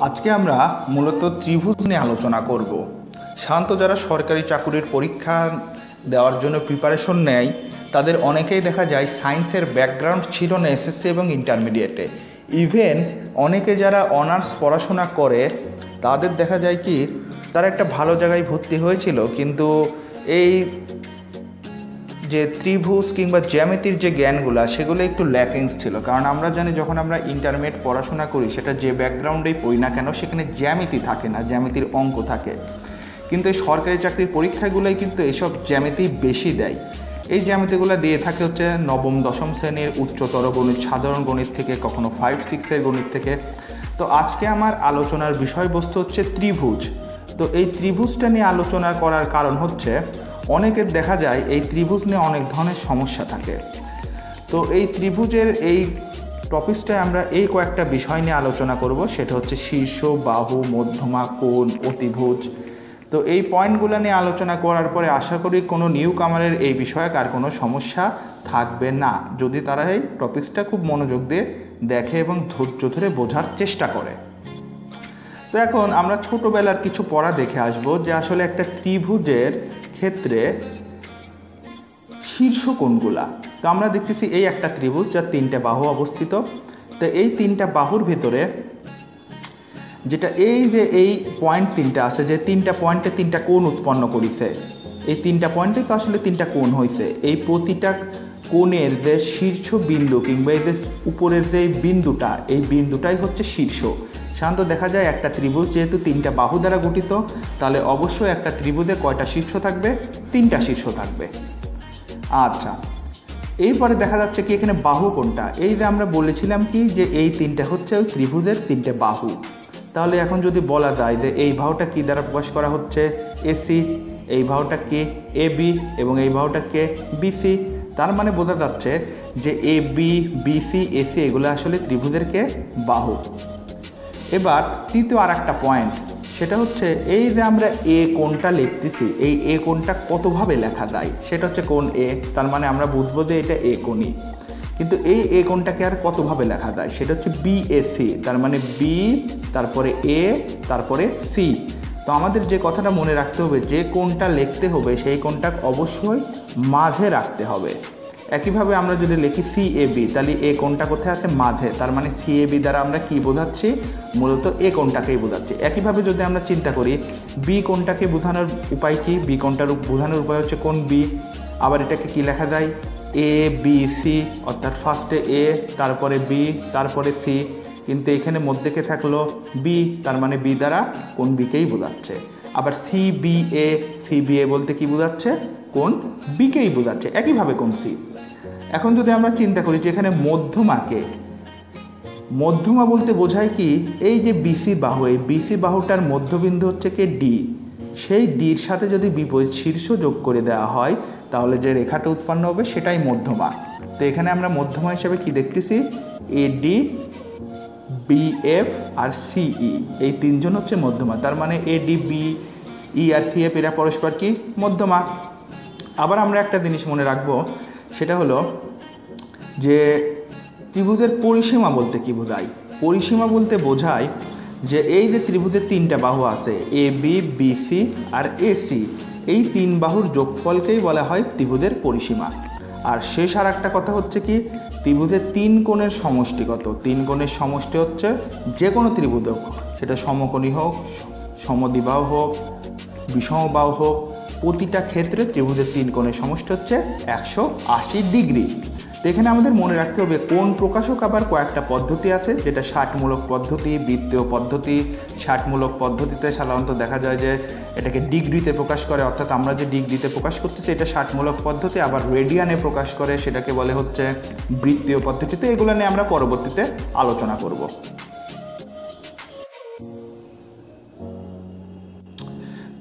আজকে আমরা মূলত ত্রিভুজ নিয়ে আলোচনা করব। সাধারণত যারা সরকারি চাকুরির পরীক্ষা দেওয়ার জন্য প্রিপারেশন নেয় তাদের অনেকেই দেখা যায় সায়েন্সের ব্যাকগ্রাউন্ড ছিল না এসএসসি এবং ইন্টারমিডিয়েটে। ইভেন অনেকে যারা অনার্স পড়াশোনা করে তাদের দেখা যায় কি তারা একটা ভালো জায়গায় ভর্তি হয়েছিল, কিন্তু এই যে ত্রিভুজ কিংবা জ্যামিতির যে জ্ঞানগুলো সেগুলো একটু ল্যাকিংস ছিল। কারণ আমরা জানি যখন আমরা ইন্টারমিডিয়েট পড়াশোনা করি সেটা যে ব্যাকগ্রাউন্ডেই পড়ি না কেন সেখানে জ্যামিতি থাকে না, জ্যামিতির অঙ্ক থাকে। কিন্তু এই সরকারি চাকরির পরীক্ষাগুলোই কিন্তু এইসব জ্যামিতি বেশি দেয়। এই জ্যামিতিগুলো দিয়ে থাকে হচ্ছে নবম দশম শ্রেণীর উচ্চতর গণিত, সাধারণ গণিত থেকে, কখনো 5-6 গণিত থেকে। তো আজকে আমার আলোচনার বিষয়বস্তু হচ্ছে ত্রিভুজ। তো এই ত্রিভুজটা নিয়ে আলোচনা করার কারণ হচ্ছে অনেকের দেখা যায় এই ত্রিভুজ নিয়ে অনেক ধরনের সমস্যা থাকে। তো এই ত্রিভুজের এই টপিকসটায় আমরা এই কয়েকটা বিষয় নিয়ে আলোচনা করব, সেটা হচ্ছে শীর্ষ, বাহু, মধ্যমা, কোণ, অতিভুজ। তো এই পয়েন্টগুলো নিয়ে আলোচনা করার পরে আশা করি কোনো নিউ কামারের এই বিষয়ে আর কোনো সমস্যা থাকবে না, যদি তারা এই টপিকসটা খুব মনোযোগ দিয়ে দেখে এবং ধৈর্য ধরে বোঝার চেষ্টা করে। তো এখন আমরা ছোটোবেলার কিছু পড়া দেখে আসব যে আসলে একটা ত্রিভুজের ক্ষেত্রে শীর্ষ কোণগুলা। তো আমরা দেখতেছি এই একটা ত্রিভুজ যার 3টে বাহু অবস্থিত। তো এই 3টা বাহুর ভিতরে যেটা এই যে এই পয়েন্ট 3টা আছে, যে 3টা পয়েন্টে 3টা কোণ উৎপন্ন করেছে, এই 3টা পয়েন্টে তো আসলে 3টা কোণ হয়েছে। এই প্রতিটা কোণের যে শীর্ষ বিন্দু কিংবা এই যে উপরের যে বিন্দুটা, এই বিন্দুটাই হচ্ছে শীর্ষ। সাধারণত দেখা যায় একটা ত্রিভুজ যেহেতু 3টা বাহু দ্বারা গঠিত, তাহলে অবশ্যই একটা ত্রিভুজে কয়টা শীর্ষ থাকবে? 3টা শীর্ষ থাকবে। আচ্ছা, এরপরে দেখা যাচ্ছে কি এখানে বাহু কোনটা? এই যে আমরা বলেছিলাম কি যে এই 3টা হচ্ছে ওই ত্রিভুজের 3টে বাহু। তাহলে এখন যদি বলা যায় যে এই বাহুটা কি দ্বারা প্রকাশ করা হচ্ছে? এসি। এই বাহুটা কে? এবি। এবং এই বাহুটা কে? বিসি। তার মানে বোঝা যাচ্ছে যে এ বি, বিসি, এসি এগুলো আসলে ত্রিভুজের কে? বাহু। এবার তৃতীয় আর একটা পয়েন্ট, সেটা হচ্ছে এই যে আমরা এ কোণটা লিখতেছি, এই এ কোণটা কতভাবে লেখা যায়? সেটা হচ্ছে কোণ এ, তার মানে আমরা বুঝবো যে এটা এ কোণই। কিন্তু এই এ কোণটাকে আর কতভাবে লেখা যায়? সেটা হচ্ছে বিএসি, তার মানে বি, তারপরে এ, তারপরে সি। তো আমাদের যে কথাটা মনে রাখতে হবে, যে কোণটা লিখতে হবে সেই কোণটা অবশ্যই মাঝে রাখতে হবে। একইভাবে আমরা যদি লিখি সিএবি, তাহলে এ কোণটা কোথায় আছে? মাঝে। তার মানে সিএবি দ্বারা আমরা কি বোঝাচ্ছি? মূলত এ কোণটাকেই বোঝাচ্ছি। একইভাবে যদি আমরা চিন্তা করি বি কোণটাকে বোঝানোর উপায় কি? বি কোণটার বোঝানোর উপায় হচ্ছে কোণ বি। আবার এটাকে কি লেখা যায়? এ বি সি, অর্থাৎ ফার্স্টে এ, তারপরে বি, তারপরে সি। কিন্তু এখানে মধ্যে কে থাকলো? বি, তার মানে বি দ্বারা কোণ বিকেই বোঝাচ্ছে। আবার সিবিএ, সিবিএ বলতে কি বোঝাচ্ছে? কোণ বিকেই বোঝাচ্ছে। একইভাবে কোণ সি। এখন যদি আমরা চিন্তা করি যে এখানে মধ্যমাকে, মধ্যমা বলতে বোঝায় কি? এই যে বিসি বাহু, এই বিসি বাহুটার মধ্যবিন্দু হচ্ছে কি? ডি। সেই ডির সাথে যদি বিপরীত শীর্ষ যোগ করে দেওয়া হয় তাহলে যে রেখাটা উৎপন্ন হবে সেটাই মধ্যমা। তো এখানে আমরা মধ্যমা হিসেবে কি দেখতেছি? এডি, বিএফ আর সিই, এই 3জন হচ্ছে মধ্যমা। তার মানে এডি, বিই আর সিএফ এরা পরস্পর কি? মধ্যমা। আবার আমরা একটা জিনিস মনে রাখবো, সেটা হলো যে ত্রিভুজের পরিসীমা বলতে কি বোঝায়? পরিসীমা বলতে বোঝায় যে এই যে ত্রিভুজের 3টা বাহু আছে, A B, BC R AC, এই 3 বাহুর যোগফলকেই বলা হয় ত্রিভুজের পরিসীমা। আর শেষ আর একটা কথা হচ্ছে কি? ত্রিভুজের 3 কোণের সমষ্টি কত? 3 কোণের সমষ্টি হচ্ছে যে কোনো ত্রিভুজ হোক, সেটা সমকোণী হোক, সমদ্বিবাহু হোক, বিষমবাহু হোক, প্রতিটা ক্ষেত্রে ত্রিভুজের 3 কোণের সমষ্টি হচ্ছে 180 ডিগ্রি। তো এখানে আমাদের মনে রাখতে হবে কোণ প্রকাশক আবার কয়েকটা পদ্ধতি আছে, যেটা ষাটমূলক পদ্ধতি, বৃত্তীয় পদ্ধতি। ষাটমূলক পদ্ধতিতে সাধারণত দেখা যায় যে এটাকে ডিগ্রিতে প্রকাশ করে, অর্থাৎ আমরা যে ডিগ্রিতে প্রকাশ করতেছি এটা ষাটমূলক পদ্ধতি। আবার রেডিয়ানে প্রকাশ করে, সেটাকে বলে হচ্ছে বৃত্তীয় পদ্ধতিতে। এগুলো নিয়ে আমরা পরবর্তীতে আলোচনা করব।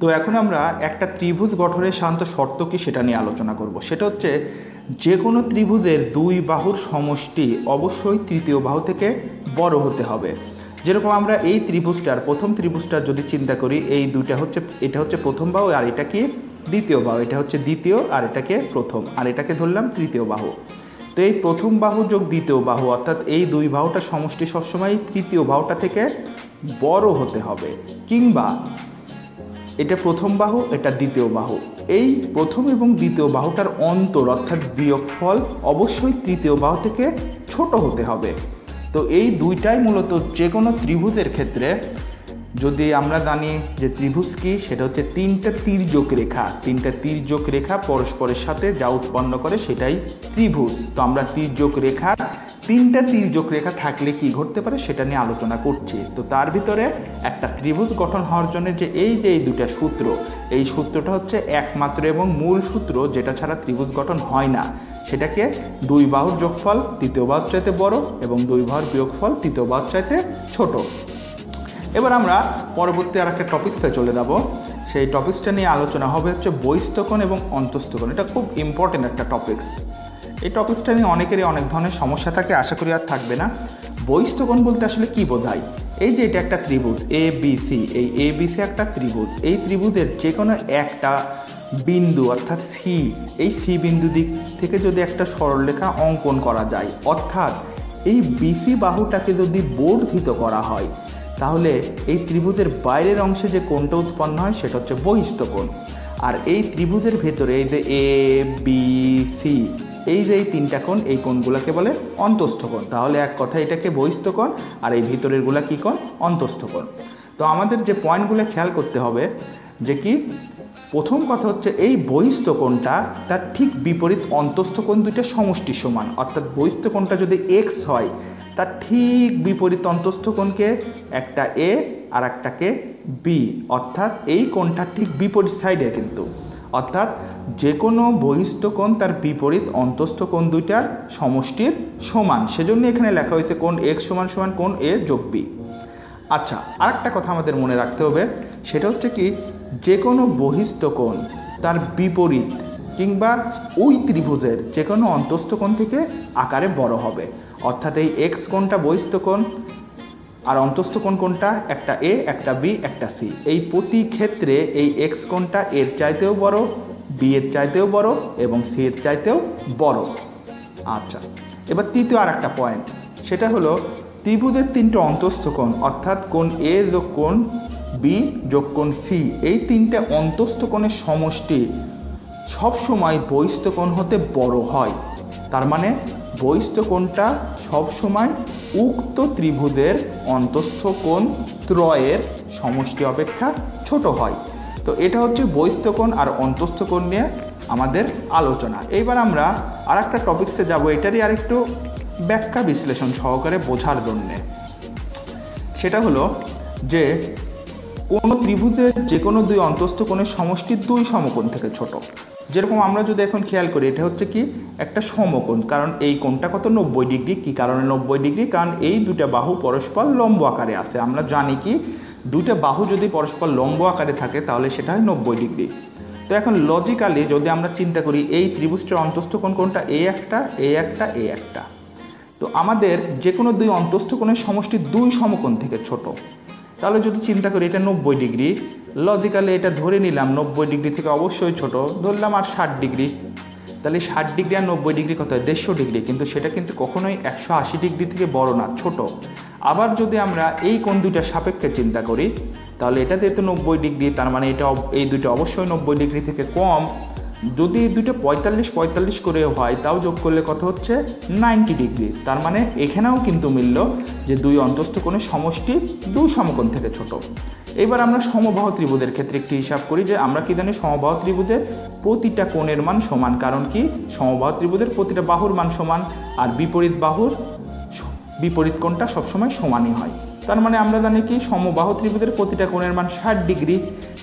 তো এখন আমরা একটা ত্রিভুজ গঠনের সাধারণত শর্ত কি সেটা নিয়ে আলোচনা করব। সেটা হচ্ছে যে কোনো ত্রিভুজের 2 বাহুর সমষ্টি অবশ্যই তৃতীয় বাহু থেকে বড় হতে হবে। যেরকম আমরা এই ত্রিভুজটার, প্রথম ত্রিভুজটার যদি চিন্তা করি, এই দুইটা হচ্ছে, এটা হচ্ছে প্রথম বাহু আর এটা কি? দ্বিতীয় বাহু। এটা হচ্ছে দ্বিতীয় আর এটাকে প্রথম, আর এটাকে ধরলাম তৃতীয় বাহু। তো এই প্রথম বাহু যোগ দ্বিতীয় বাহু, অর্থাৎ এই 2 বাহুটার সমষ্টি সবসময় তৃতীয় বাহুটা থেকে বড় হতে হবে, কিংবা এটা প্রথম বাহু, এটা দ্বিতীয় বাহু, এই প্রথম এবং দ্বিতীয় বাহুটার অন্তর অর্থাৎ বিয়োগফল অবশ্যই তৃতীয় বাহু থেকে ছোট হতে হবে। তো এই দুইটাই মূলত যে কোনো ত্রিভুজের ক্ষেত্রে, যদি আমরা জানি যে ত্রিভুজ কি, সেটা হচ্ছে তিনটা তির্যক রেখা, তিনটা তির্যক রেখা পরস্পরের সাথে যা উৎপন্ন করে সেটাই ত্রিভুজ। তো আমরা তির্যক রেখার তিনটা তির্যক রেখা থাকলে কি ঘটতে পারে সেটা নিয়ে আলোচনা করছি। তো তার ভিতরে একটা ত্রিভুজ গঠন হওয়ার জন্য যে এই দুটা সূত্র, এই সূত্রটা হচ্ছে একমাত্র এবং মূল সূত্র, যেটা ছাড়া ত্রিভুজ গঠন হয় না। সেটাকে দুই বাহুর যোগফল তৃতীয় বাহুর চাইতে বড় এবং দুই বাহুর বিয়োগফল তৃতীয় বাহুর চাইতে ছোট। এবার আমরা পরবর্তী আর একটা টপিক্সে চলে যাব। সেই টপিক্সটা নিয়ে আলোচনা হবে হচ্ছে বহিস্থকোণ এবং অন্তস্থকোণ। এটা খুব ইম্পর্টেন্ট একটা টপিক্স। এই টপিক্সটা নিয়ে অনেকেরই অনেক ধরনের সমস্যা থাকে, আশা করি আর থাকবে না। বহিস্থকোণ বলতে আসলে কি বোঝায়? এই যে এটা একটা ত্রিভুজ ABC, এই ABC একটা ত্রিভুজ। এই ত্রিভুজের যে কোনো একটা বিন্দু অর্থাৎ সি, এই সি বিন্দু দিক থেকে যদি একটা সরলরেখা অঙ্কন করা যায়, অর্থাৎ এই BC বাহুটাকে যদি বর্ধিত করা হয়, তাহলে এই ত্রিভুজের বাইরের অংশে যে কোণটা উৎপন্ন হয় সেটা হচ্ছে বহিস্থকোণ। আর এই ত্রিভুজের ভেতরে এই যে ABC, এই যে এই তিনটা কোণ, এই কোণগুলোকে বলে অন্তস্থকোণ। তাহলে এক কথা এটাকে বহিস্থকোণ, আর এই ভিতরেরগুলা কি কোণ? অন্তস্থকোণ। তো আমাদের যে পয়েন্টগুলো খেয়াল করতে হবে যে কি, প্রথম কথা হচ্ছে এই বহিস্থকোণটা তার ঠিক বিপরীত অন্তস্থকোণ দুইটা সমষ্টি সমান, অর্থাৎ বহিস্থকোণটা যদি x হয় তার ঠিক বিপরীত অন্তস্থকোণকে একটা A আর একটাকে B, অর্থাৎ এই কোণটা ঠিক বিপরীত সাইডে কিন্তু, অর্থাৎ যে কোনো বহিস্থকোণ তার বিপরীত অন্তস্থকোণ দুইটার সমষ্টির সমান। সেজন্য এখানে লেখা হয়েছে কোণ x সমান সমান কোণ A যোগ B। আচ্ছা, আরেকটা কথা আমাদের মনে রাখতে হবে, সেটা হচ্ছে কি, যে কোনো বহিস্থকোণ তার বিপরীত কিংবা ওই ত্রিভুজের যে কোনো অন্তস্থকোণ থেকে আকারে বড় হবে। অর্থাৎ এই x কোণটা বহিস্থকোণ আর অন্তস্থকোণ কোণটা একটা A, একটা B, একটা C। এই প্রতি ক্ষেত্রে এই x কোণটা এর চাইতেও বড়, B এর চাইতেও বড় এবং C এর চাইতেও বড়। আচ্ছা, এবার তৃতীয় আর একটা পয়েন্ট, সেটা হলো ত্রিভুজের তিনটে অন্তস্থকোণ অর্থাৎ কোণ A যোগ কোণ B যোগ কোণ C, এই তিনটে অন্তস্থকোণের সমষ্টি সবসময় বহিস্থকোণ হতে বড় হয়। তার মানে বহিস্থকোণটা সবসময় উক্ত ত্রিভুজের অন্তস্থকোণ ত্রয়ের সমষ্টি অপেক্ষা ছোট হয়। তো এটা হচ্ছে বহিস্থকোণ আর অন্তস্থকোণ নিয়ে আমাদের আলোচনা। এইবার আমরা আর একটা টপিক্সে যাব, এটারই আরেকটু ব্যাখ্যা বিশ্লেষণ সহকারে বোঝার জন্যে। সেটা হলো যে কোনো ত্রিভুজের যে কোনো দুই অন্তস্থকোণের সমষ্টি দুই সমকোণ থেকে ছোট। যেরকম আমরা যদি এখন খেয়াল করি, এটা হচ্ছে কি একটা সমকোণ, কারণ এই কোণটা কত 90 ডিগ্রি। কি কারণে 90 ডিগ্রি? কারণ এই দুটা বাহু পরস্পর লম্ব আকারে আছে। আমরা জানি কি দুইটা বাহু যদি পরস্পর লম্ব আকারে থাকে তাহলে সেটা হয় 90 ডিগ্রি। তো এখন লজিক্যালি যদি আমরা চিন্তা করি, এই ত্রিভুজটার অন্তস্থকোণ কোণটা A একটা, A একটা, A একটা। তো আমাদের যে কোনো দুই অন্তস্থকোণের সমষ্টি দুই সমকোণ থেকে ছোট। তাহলে যদি চিন্তা করি এটা 90 ডিগ্রি, লজিক্যালি এটা ধরে নিলাম 90 ডিগ্রি থেকে অবশ্যই ছোট, ধরলাম আর 60 ডিগ্রি। তাহলে 60 ডিগ্রি আর 90 ডিগ্রি কত হয়? 150 ডিগ্রি। কিন্তু সেটা কিন্তু কখনোই 180 ডিগ্রি থেকে বড় না, ছোট। আবার যদি আমরা এই কোণ দুইটার সাপেক্ষে চিন্তা করি, তাহলে এটা যেহেতু 90 ডিগ্রি, তার মানে এটা এই দুইটা অবশ্যই 90 ডিগ্রি থেকে কম। যদি এই দুটো 45 করে হয়, তাও যোগ করলে কত হচ্ছে? 90 ডিগ্রি। তার মানে এখানেও কিন্তু মিলল যে দুই অন্তস্থকোণের সমষ্টি দুই সমকোণ থেকে ছোট। এবার আমরা সমবাহু ত্রিভুজের ক্ষেত্রে একটি হিসাব করি, যে আমরা কি জানি সমবাহু ত্রিভুজের প্রতিটা কোণের মান সমান। কারণ কি, সমবাহু ত্রিভুজের প্রতিটা বাহুর মান সমান, আর বিপরীত বাহুর বিপরীত কোণটা সবসময় সমানই হয়। তার মানে আমরা জানি কি সমবাহু ত্রিভুজের প্রতিটা কোণের মান 60 ডিগ্রি।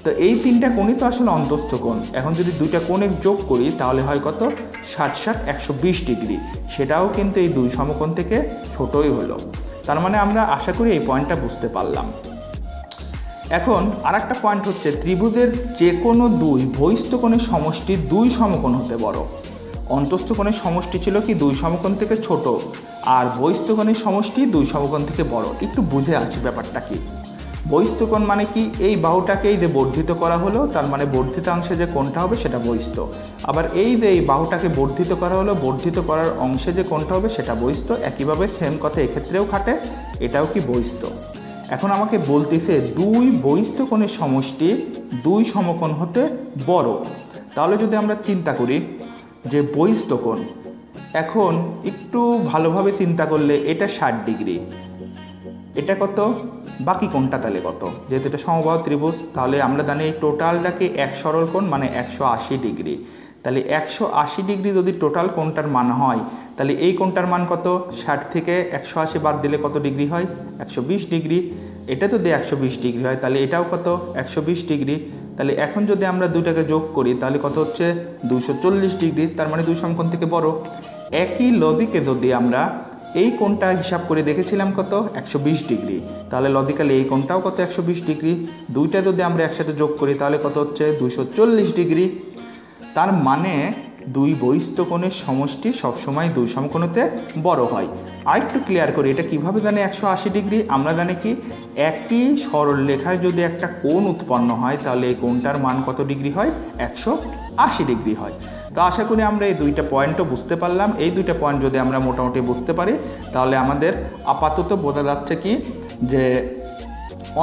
তো এই তিনটা কোণই তো আসলে অন্তস্থকোণ। এখন যদি দুইটা কোণের যোগ করি তাহলে হয় কত? 60 120 ডিগ্রি। সেটাও কিন্তু এই দুই সমকোণ থেকে ছোটই হলো। তার মানে আমরা আশা করি এই পয়েন্টটা বুঝতে পারলাম। এখন আর একটা পয়েন্ট হচ্ছে, ত্রিভুজের যে কোনো দুই বহিস্থকোণের সমষ্টি দুই সমকোণ হতে বড়। অন্তস্থকোণের সমষ্টি ছিল কি দুই সমকোণ থেকে ছোট, আর বহিস্থকোণের সমষ্টি দুই সমকোণ থেকে বড়। একটু বুঝে আসি ব্যাপারটা কি। বহিস্থকোণ মানে কি, এই বাহুটাকেই যে বর্ধিত করা হলো, তার মানে বর্ধিত অংশে যে কোণটা হবে সেটা বহিস্থ। আবার এই যে এই বাহুটাকে বর্ধিত করা হলো, বর্ধিত করার অংশে যে কোণটা হবে সেটা বহিস্থ। একইভাবে সেম কথা এক্ষেত্রেও খাটে, এটাও কি বহিস্থ। এখন আমাকে বলতেছে দুই বহিস্থ কোণের সমষ্টি দুই সমকোণ হতে বড়। তাহলে যদি আমরা চিন্তা করি যে বহিস্থ কোণ, এখন একটু ভালোভাবে চিন্তা করলে এটা 60 ডিগ্রি, এটা কত, বাকি কোণটা তাহলে কত? যেহেতু এটা সমবাহু ত্রিভুজ, তাহলে আমরা জানি টোটালটাকে এক সরল কোণ মানে 180 ডিগ্রি। তাহলে 180 ডিগ্রি যদি টোটাল কোণটার মান হয়, তাহলে এই কোণটার মান কত? 60 থেকে 180 বাদ দিলে কত ডিগ্রি হয়? 120 ডিগ্রি। এটা যদি 120 ডিগ্রি হয়, তাহলে এটাও কত? 120 ডিগ্রি। তাহলে এখন যদি আমরা দুটাকে যোগ করি, তাহলে কত হচ্ছে? 240 ডিগ্রি। তার মানে দুই সমকোণ থেকে বড়। একই লজিকে যদি আমরা এই কোণটা হিসাব করে দেখেছিলাম কত? 120 ডিগ্রি। তাহলে লজিক্যালি এই কোণটাও কত? 120 ডিগ্রি। দুইটা যদি আমরা একসাথে যোগ করি, তাহলে কত হচ্ছে? 240 ডিগ্রি। তার মানে দুই বহিস্থ কোণের সমষ্টি সবসময় দুই সমকোণ হতে বড় হয়। আরেকটু ক্লিয়ার করি, এটা কিভাবে জানি 180 ডিগ্রি? আমরা জানি কি, একই সরল রেখায় যদি একটা কোণ উৎপন্ন হয়, তাহলে এই কোণটার মান কত ডিগ্রি হয়? 180 ডিগ্রি হয়। তো আশা করি আমরা এই দুইটা পয়েন্টও বুঝতে পারলাম। এই দুইটা পয়েন্ট যদি আমরা মোটামুটি বুঝতে পারি, তাহলে আমাদের আপাতত বোঝা যাচ্ছে কি যে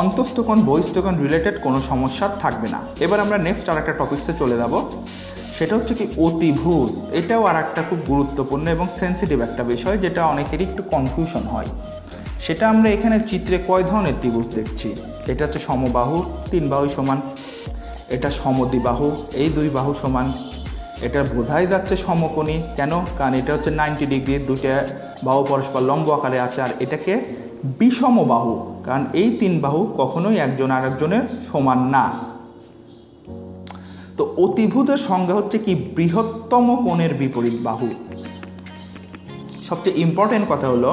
অন্তস্থ কোণ বহিস্থ কোণ রিলেটেড কোনো সমস্যা থাকবে না। এবার আমরা নেক্সট আর একটা টপিকসে চলে যাব, সেটা হচ্ছে কি অতিভুজ। এটাও আর একটা খুব গুরুত্বপূর্ণ এবং সেন্সিটিভ একটা বিষয়, যেটা অনেকেরই একটু কনফিউশন হয়। সেটা আমরা এখানে চিত্রে কয় ধরনের ত্রিভুজ দেখছি। এটা হচ্ছে সমবাহু, 3 বাহু সমান। এটা সমদ্বিবাহু, এই 2 বাহু সমান। এটা বোঝাই যাচ্ছে সমকোণী। কেন? কারণ এটা হচ্ছে 90 ডিগ্রি, দুইটা বাহু পরস্পর লম্ব আকারে আছে। আর এটাকে বিষমবাহু, কারণ এই 3 বাহু কখনোই একজন আরেকজনের সমান না। তো অতিভুজের সংজ্ঞা হচ্ছে কি, বৃহত্তম কোণের বিপরীত বাহু। সবচেয়ে ইম্পর্টেন্ট কথা হলো,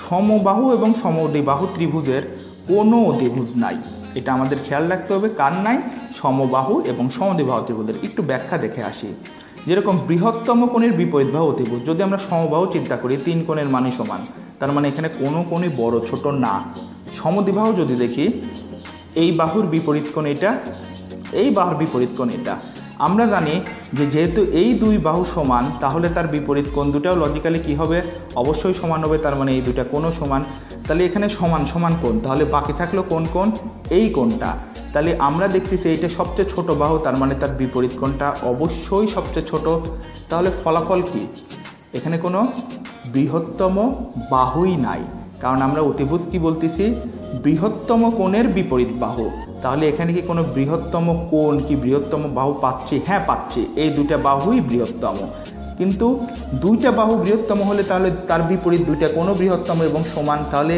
সমবাহু এবং সমদ্বিবাহু ত্রিভুজের কোনো অতিভুজ নাই। এটা আমাদের খেয়াল রাখতে হবে। কার নাই? সমবাহু এবং সমদ্বিবাহু ত্রিভুজের। একটু ব্যাখ্যা দেখে আসি। যেরকম বৃহত্তম কোণের বিপরীত বাহু অতিভুজ, যদি আমরা সমবাহু চিন্তা করি, 3 কোণের মানই সমান, তার মানে এখানে কোনো কোণই বড় ছোট না। সমদ্বিবাহু যদি দেখি, এই বাহুর বিপরীত কোণ এটা, এই বাহুর বিপরীত কোণ এটা। আমরা জানি যে যেহেতু এই 2 বাহু সমান, তাহলে তার বিপরীত কোণ দুটাও লজিক্যালি কী হবে? অবশ্যই সমান হবে। তার মানে এই দুটা কোণও সমান। তাহলে এখানে সমান সমান কোণ, তাহলে বাকি থাকলো কোন কোণ? এই কোণটা। তাহলে আমরা দেখতেছি এইটা সবচেয়ে ছোট বাহু, তার মানে তার বিপরীত কোণটা অবশ্যই সবচেয়ে ছোট। তাহলে ফলাফল কি? এখানে কোনো বৃহত্তম বাহুই নাই, কারণ আমরা অতিভুজ কি বলতেছি? বৃহত্তম কোণের বিপরীত বাহু। তাহলে এখানে কি কোনো বৃহত্তম কোণ কি বৃহত্তম বাহু পাচ্ছি? হ্যাঁ পাচ্ছি, এই দুটা বাহুই বৃহত্তম। কিন্তু দুইটা বাহু বৃহত্তম হলে তাহলে তার বিপরীত দুইটা কোণও বৃহত্তম এবং সমান। তাহলে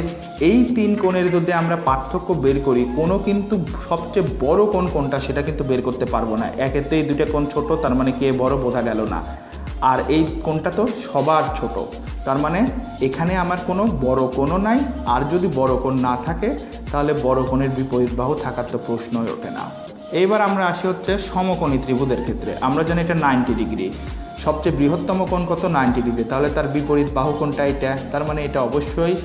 এই 3 কোণের যদি আমরা পার্থক্য বের করি, কোনো কিন্তু সবচেয়ে বড় কোণ কোনটা সেটা কিন্তু বের করতে পারবো না। একেতে এই দুইটা কোণ ছোট, তার মানে কে বড় বোঝা গেল না। আর এই কোণটা তো সবার ছোট, তার মানে এখানে আমার কোনো বড় কোণও নাই। আর যদি বড় কোণ না থাকে, তাহলে বড় কোণের বিপরীত বাহু থাকার তো প্রশ্নই ওঠে না। এইবার আমরা আসি হচ্ছে সমকোণী ত্রিভুজের ক্ষেত্রে। আমরা জানি এটা 90 ডিগ্রি, সবচেয়ে বৃহত্তম কোণ কত? 90 ডিগ্রি। তাহলে তার বিপরীত বাহু কোণটা এটা, তার মানে এটা অবশ্যই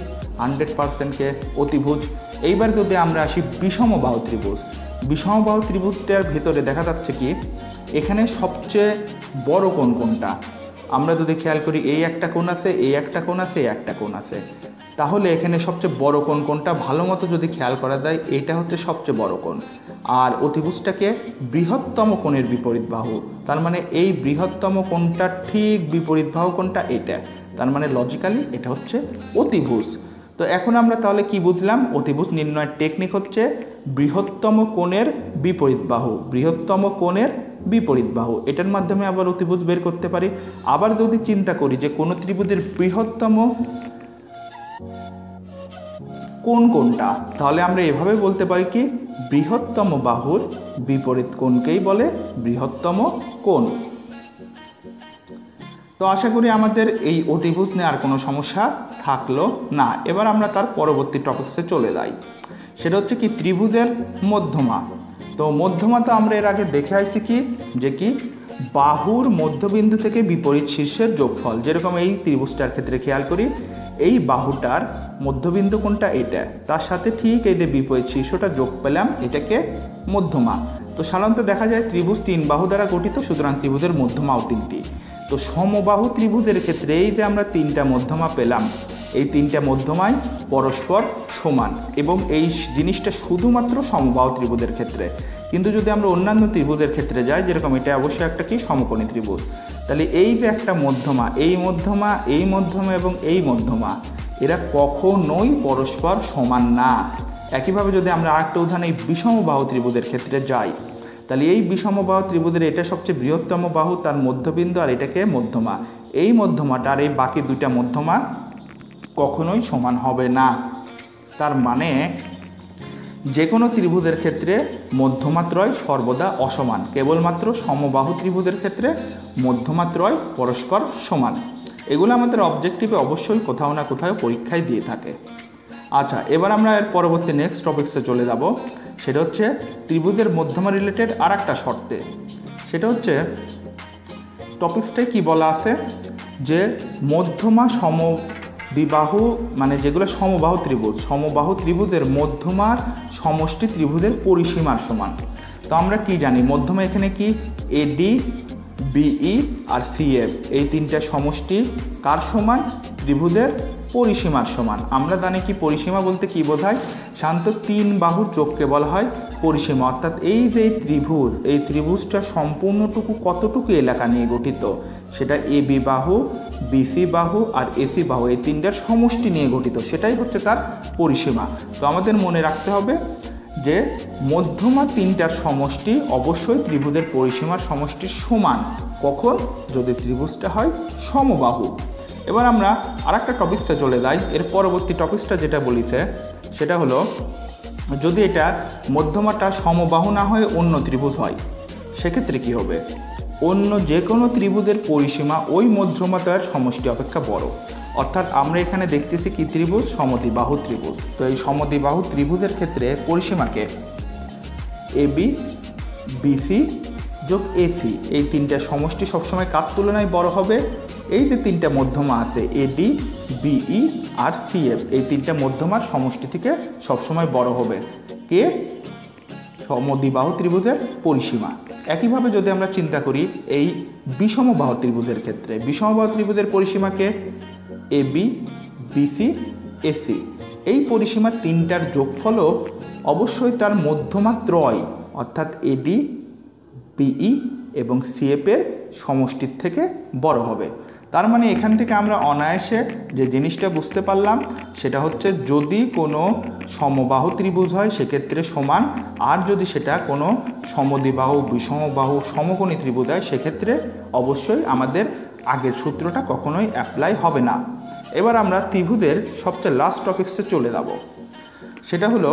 100%কে অতিভুজ। এইবার যদি আমরা আসি বিষমবাহু ত্রিভুজ, বিষমবাহু ত্রিভুজটার ভিতরে দেখা যাচ্ছে কি, এখানে সবচেয়ে বড় কোণ কোনটা? আমরা যদি খেয়াল করি, এই একটা কোণ আছে, এই একটা কোণ আছে, এই একটা কোণ আছে। তাহলে এখানে সবচেয়ে বড় কোণ কোনটা? ভালো মতো যদি খেয়াল করা যায়, এটা হচ্ছে সবচেয়ে বড় কোণ। আর অতিভুজটাকে বৃহত্তম কোণের বিপরীত বাহু, তার মানে এই বৃহত্তম কোণটা ঠিক বিপরীত বাহু কোণটা এটা। তার মানে লজিক্যালি এটা হচ্ছে অতিভুজ। তো এখন আমরা তাহলে কি বুঝলাম? অতিভুজ নির্ণয়ের টেকনিক হচ্ছে বৃহত্তম কোণের বিপরীত বাহু, বৃহত্তম কোণের বিপরীত বাহু, এটার মাধ্যমে আবার অতিভুজ বের করতে পারি। আবার যদি চিন্তা করি যে কোন ত্রিভুজের বৃহত্তম কোণ কোনটা, তাহলে আমরা এভাবে বলতে পারি কি, বৃহত্তম বাহুর বিপরীত কোণকেই বলে বৃহত্তম কোণ। তো আশা করি আমাদের এই অতিভুজ নিয়ে আর কোনো সমস্যা থাকলো না। এবার আমরা তার পরবর্তী টপিকসে চলে যাই, সেটা হচ্ছে কি ত্রিভুজের মধ্যমা। তো মধ্যমা তো আমরা এর আগে দেখে আসছি কি, যে কি বাহুর মধ্যবিন্দু থেকে বিপরীত শীর্ষের যোগফল। যেরকম এই ত্রিভুজটার ক্ষেত্রে খেয়াল করি, এই বাহুটার মধ্যবিন্দু কোনটা? এটা, তার সাথে ঠিক এই যে বিপরীত শীর্ষটা যোগ পেলাম, এটাকে মধ্যমা। তো সাধারণত দেখা যায় ত্রিভুজ 3 বাহু দ্বারা গঠিত, সুতরাং ত্রিভুজের মধ্যমাও 3টি। তো সমবাহু ত্রিভুজের ক্ষেত্রে এই যে আমরা 3টা মধ্যমা পেলাম, এই তিনটা মধ্যমায় পরস্পর সমান, এবং এই জিনিসটা শুধুমাত্র সমবাহু ত্রিভুজের ক্ষেত্রে। কিন্তু যদি আমরা অন্যান্য ত্রিভুজের ক্ষেত্রে যাই, যেরকম এটা অবশ্যই একটা কি সমকোণী ত্রিভুজ, তাহলে এই যে একটা মধ্যমা, এই মধ্যমা, এই মধ্যমা এবং এই মধ্যমা, এরা কখনোই পরস্পর সমান না। একইভাবে যদি আমরা আরেকটা উদাহরণ এই বিষমবাহু ত্রিভুজের ক্ষেত্রে যাই, তাহলে এই বিষমবাহু ত্রিভুজের এটা সবচেয়ে বৃহত্তম বাহু, তার মধ্যবিন্দু, আর এটাকে মধ্যমা। এই মধ্যমাটা আর এই বাকি দুইটা মধ্যমা কখনোই সমান হবে না। তার মানে যে কোনো ত্রিভুজের ক্ষেত্রে মধ্যমাত্রয় সর্বদা অসমান, কেবলমাত্র সমবাহু ত্রিভুজের ক্ষেত্রে মধ্যমাত্রয় পরস্পর সমান। এগুলো আমাদের অবজেক্টিভে অবশ্যই কোথাও না কোথাও পরীক্ষায় দিয়ে থাকে। আচ্ছা, এবার আমরা এর পরবর্তী নেক্সট টপিক্সে চলে যাব। সেটা হচ্ছে ত্রিভুজের মধ্যমা রিলেটেড আর একটা শর্তে। সেটা হচ্ছে টপিক্সটায় কি বলা আছে, যে মধ্যমা সমদ্বিবাহু, মানে যেগুলো সমবাহু ত্রিভুজ, সমবাহু ত্রিভুজের মধ্যমার সমষ্টি ত্রিভুজের পরিসীমার সমান। তো আমরা কি জানি, মধ্যমা এখানে কি এডি, বিই আর সিএফ, এই তিনটা সমষ্টি কার সমান? ত্রিভুজের পরিসীমার সমান। আমরা জানি কি পরিসীমা বলতে কি বোঝায়? সাধারণত তিন বাহুর যোগকে বলা হয় পরিসীমা। অর্থাৎ এই যে ত্রিভুজ, এই ত্রিভুজটা সম্পূর্ণটুকু কতটুকু এলাকা নিয়ে গঠিত, সেটা এবি বাহু, বিসি বাহু আর এসি বাহু, এই তিনটার সমষ্টি নিয়ে গঠিত, সেটাই হচ্ছে তার পরিসীমা। তো আমাদের মনে রাখতে হবে যে মধ্যমা তিনটার সমষ্টি অবশ্যই ত্রিভুজের পরিসীমার সমষ্টির সমান। কখন? যদি ত্রিভুজটা হয় সমবাহু। এবার আমরা আরেকটা টপিক্সে চলে যাই। এর পরবর্তী টপিক্সটা যেটা বলিছে সেটা হলো, যদি এটা মধ্যমাটা সমবাহু না হয়ে অন্য ত্রিভুজ হয়, সেক্ষেত্রে কি হবে? অন্য যে কোনো ত্রিভুজের পরিসীমা ওই মধ্যমাটার সমষ্টি অপেক্ষা বড়। অর্থাৎ আমরা এখানে দেখতেছি কি ত্রিভুজ? সমদ্বিবাহু ত্রিভুজ। তো এই সমদ্বিবাহু ত্রিভুজের ক্ষেত্রে পরিসীমাকে এবি, বিসি যোগ এসি, এই তিনটা সমষ্টি সবসময় কার তুলনায় বড় হবে? এই যে তিনটা মধ্যমা আছে এডি, বিই আর সিএফ, এই তিনটা মধ্যমার সমষ্টি থেকে সবসময় বড় হবে কে? সমদ্বিবাহু ত্রিভুজের পরিসীমা। একইভাবে যদি আমরা চিন্তা করি এই বিষমবাহু ত্রিভুজের ক্ষেত্রে, বিষমবাহু ত্রিভুজের পরিসীমাকে এবি, বিসি, এসি, এই পরিসীমা তিনটার যোগফলও অবশ্যই তার মধ্যমা ত্রয়, অর্থাৎ এডি, বিই এবং সিএফের সমষ্টির থেকে বড় হবে। তার মানে এখান থেকে আমরা অনায়াসে যে জিনিসটা বুঝতে পারলাম সেটা হচ্ছে, যদি কোনো সমবাহু ত্রিভুজ হয় সেক্ষেত্রে সমান, আর যদি সেটা কোনো সমদ্বিবাহু, বিষমবাহু, সমকোণী ত্রিভুজ হয় সেক্ষেত্রে অবশ্যই আমাদের আগের সূত্রটা কখনোই অ্যাপ্লাই হবে না। এবার আমরা ত্রিভুজের সবচেয়ে লাস্ট টপিক্সে চলে যাব। সেটা হলো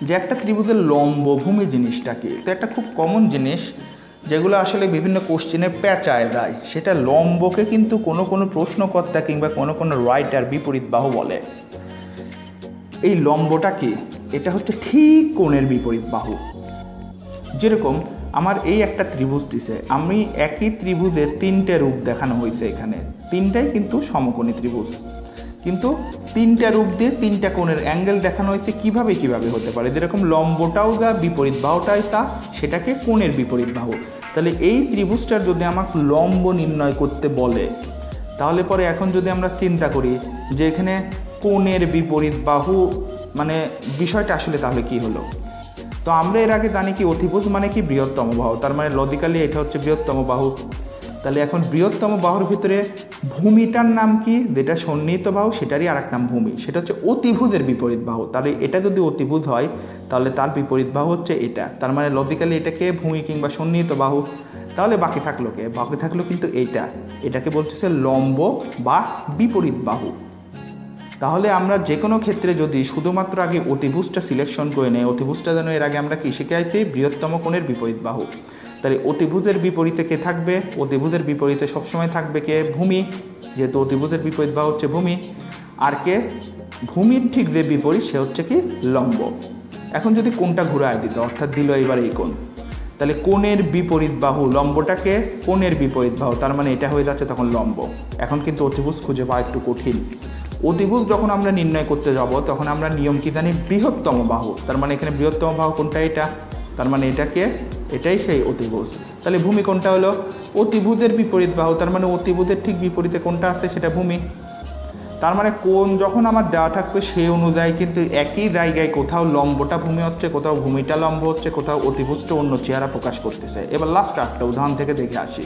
যে একটা ত্রিভুজের লম্বভূমি জিনিসটা কি। তো একটা খুব কমন জিনিস যেগুলো আসলে বিভিন্ন কোশ্চেনে পেঁচায় যায়, সেটা লম্বকে কিন্তু কোনো কোনো প্রশ্নকর্তা কিংবা কোনো কোনো রাইটার বিপরীত বাহু বলে। এই লম্বটা কি? এটা হচ্ছে ঠিক কোণের বিপরীত বাহু। যেরকম আমার এই একটা ত্রিভুজ দিছে, আমি একই ত্রিভুজের তিনটে রূপ দেখানো হয়েছে, এখানে তিনটাই কিন্তু সমকোণী ত্রিভুজ, কিন্তু তিনটা রূপ দিয়ে তিনটা কোণের অ্যাঙ্গেল দেখানো হয়েছে। কিভাবে হতে পারে? যেরকম লম্বটাও যা, বিপরীত বাহুটাই তা, সেটাকে কোণের বিপরীত বাহু। তাহলে এই ত্রিভুজটার যদি আমাকে লম্ব নির্ণয় করতে বলে, তাহলে পরে এখন যদি আমরা চিন্তা করি যে এখানে কোণের বিপরীত বাহু, মানে বিষয়টা আসলে তাহলে কি হলো? তো আমরা এর আগে জানি কি অতিভুজ মানে কি বৃহত্তম বাহু, তার মানে লজিক্যালি এটা হচ্ছে বৃহত্তম বাহু। তাহলে এখন বৃহত্তম বাহুর ভিতরে ভূমিটার নাম কি? যেটা সন্নিহিত বাহু সেটারই আর এক নাম ভূমি, সেটা হচ্ছে অতিভুজের বিপরীত বাহু। তাহলে এটা যদি অতিভুজ হয় তাহলে তার বিপরীত বাহু হচ্ছে এটা, তার মানে লজিক্যালি এটাকে ভূমি কিংবা সন্নিহিত বাহু। তাহলে বাকি থাকলো কে? বাকি থাকলো কিন্তু এইটা, এটাকে বলতেছে লম্ব বা বিপরীত বাহু। তাহলে আমরা যে কোনো ক্ষেত্রে যদি শুধুমাত্র আগে অতিভুজটা সিলেকশন করে নেই, অতিভুজটা যেন এর আগে আমরা কি শিখেছি? বৃহত্তম কোণের বিপরীত বাহু। তাহলে অতিভুজের বিপরীতে কে থাকবে? অতিভুজের বিপরীতে সবসময় থাকবে কে? ভূমি, যেহেতু অতিভুজের বিপরীত বাহু হচ্ছে ভূমি। আর কে? ভূমির ঠিক যে বিপরীত সে হচ্ছে কি? লম্ব। এখন যদি কোণটা ঘুরায় দিত, অর্থাৎ দিল এবার এই কোণ, তাহলে কোণের বিপরীত বাহু, লম্বটাকে কোণের বিপরীত বাহু, তার মানে এটা হয়ে যাচ্ছে তখন লম্ব। এখন কিন্তু অতিভুজ খুঁজে পাওয়া একটু কঠিন। অতিভুজ যখন আমরা নির্ণয় করতে যাব তখন আমরা নিয়ম কি জানি? বৃহত্তম বাহু, তার মানে এখানে বৃহত্তম বাহু কোনটা? এটা, তার মানে এটাকে, এটাই সেই অতিভুজ। তাহলে ভূমি কোনটা হলো? অতিভুজের বিপরীত বাহু, তার মানে অতিভুজের ঠিক বিপরীতে কোনটা আছে? সেটা ভূমি। তার মানে কোণ যখন আমার দেওয়া থাকবে সেই অনুযায়ী কিন্তু একই জায়গায় কোথাও লম্বটা ভূমি হচ্ছে, কোথাও ভূমিটা লম্ব হচ্ছে, কোথাও অতিভুজটা অন্য চেহারা প্রকাশ করতেছে। এবার লাস্ট একটা উদাহরণ থেকে দেখে আসি।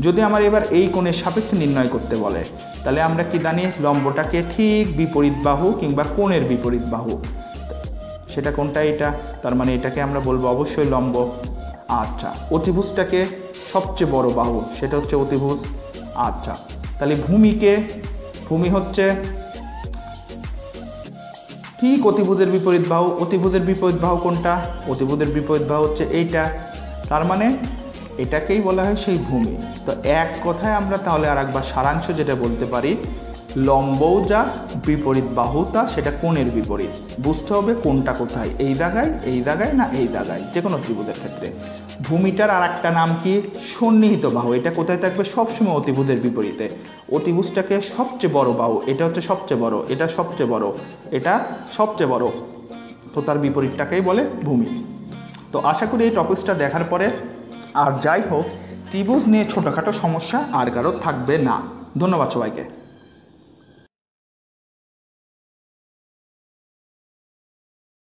যদি আমার এবার এই কোণের সাপেক্ষে নির্ণয় করতে বলে, তাহলে আমরা কি জানি লম্বটাকে ঠিক বিপরীত বাহু কিংবা কোণের বিপরীত বাহু, সেটা কোনটা? এটা। তার মানে এটাকে আমরা বলবো অবশ্যই লম্ব। আচ্ছা, অতিভুজটাকে সবচেয়ে বড় বাহু, সেটা হচ্ছে অতিভুজ। আচ্ছা, তাহলে ভূমি হচ্ছে ঠিক অতিভুজের বিপরীত বাহু। অতিভুজের বিপরীত বাহু কোনটা? অতিভুজের বিপরীত বাহু হচ্ছে এইটা। তার মানে এটাকেই বলা হয় সেই ভূমি। তো এক কথায় আমরা তাহলে আর একবার সারাংশ যেটা বলতে পারি, লম্বও যা বিপরীত বাহু তা, সেটা কোণের বিপরীত। বুঝতে হবে কোনটা কোথায়, এই জায়গায় না এই জায়গায়, যে কোনো ত্রিভুজের ক্ষেত্রে। ভূমিটার আর একটা নাম কি? সন্নিহিত বাহু। এটা কোথায় থাকবে? সবসময় অতিভুজের বিপরীতে। অতিভুজটাকে সবচেয়ে বড় বাহু, এটা হচ্ছে সবচেয়ে বড়, এটা সবচেয়ে বড়, এটা সবচেয়ে বড়, তো তার বিপরীতটাকেই বলে ভূমি। তো আশা করি এই টপিকসটা দেখার পরে আর যাই হোক ত্রিভুজ নিয়ে ছোটোখাটো সমস্যা আর কারো থাকবে না। ধন্যবাদ সবাইকে।